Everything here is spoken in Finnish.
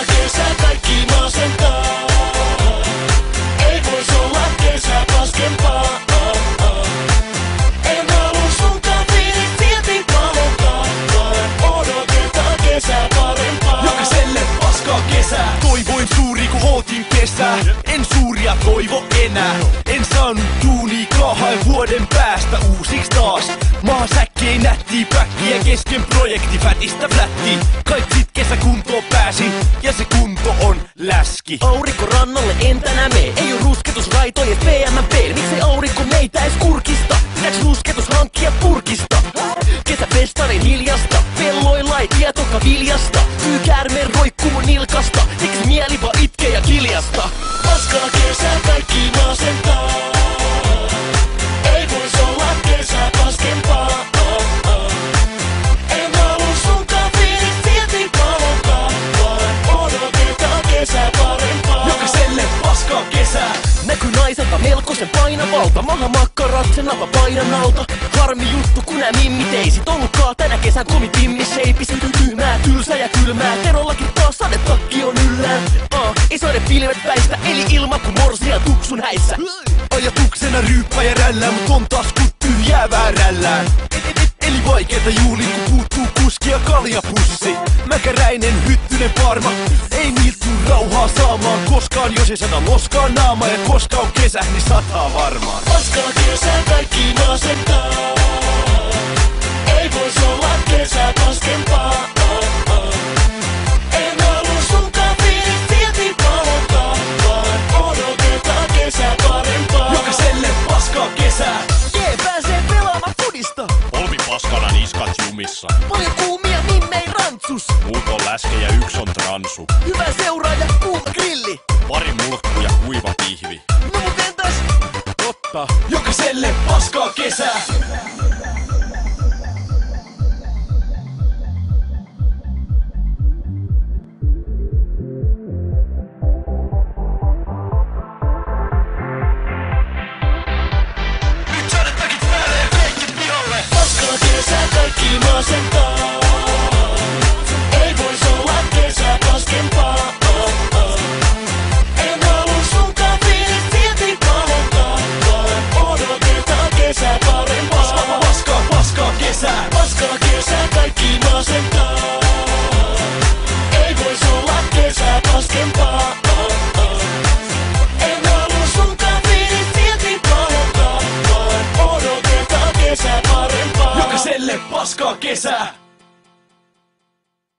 kesä, kaikki masentaa. Ei vois olla kesä paskempaa. En halua sunkaan fiilis silti palottaa, vaan odotetaan kesää parempaa. Jokaiselle paskaa kesää. Toivoin suuri ku ootin kesää. En suuria toivo enää. En saanut duunia 2 vuoden päästä uusiks taas. Maa säkkei nättii päkkiä kesken projekti fätistä flättiin. Kaikki kesäkuntoon pääsin ja se kunto on läski. Aurinko rannalle en tänään mee. Ei oo rusketusraitoja PMP. Miksei aurinko meitä ees kurkista? Pitääks rusketus hankkia purkista? Kesäfestarin hiljasta. Pelloilla ei tietoka viljasta. Kyykäärmeen roikkuu mun nilkasta. Eiks mieli vaan itke ja kiljasta? Paskaa kesä, kaikki masentaa. Ei vois olla kesä paskempaa. En halua sunkaan fiilis silti palottaa, vaan odotetaan kesää parempaa. Jokaiselle paskaa kesää. Näky naiselta melkoisen painavalta. Maha makkarat sen napa paidan alta. Harmi juttu kun nää mimmit ei sit ollutkaan tänä kesän komi timmisseipis. Tyhmää, tylsää ja kylmää. Terollakin taas sadetakki on yllään. Ei sade pilvet päistä, eli ilma kun morsia tuksun häissä. Ajatuksena ryyppää ja rällää, mut on taas kun tyhjää väärällään. Eli vaikeeta juhliin kun puuttuu kuski ja kaljapussi. Mäkäräinen hyttynen parma, ei niiltä tuu rauhaa saamaan koskaan. Jos ei sada loskaa naama ja koska on kesä, niin sataa varmaan. Paskaa kesä, kaikki masentaa. Ei vois olla kesä paskempaa. En halua sunkaan fiilis silti palottaa, vaan odotetaan kesää parempaa. Jokaiselle paskaa kesää. Jee, pääsee pelaamaan fudista. Polvi paskana, niskat jumissa. Paljon kuumia mimmei rantsus. Muut on läske ja yks on transu. Hyvä seuraaja, kuuma grilli. Pari mulkku ja kuiva pihvi. No mut entäs? Totta. Jokaiselle paskaa kesää.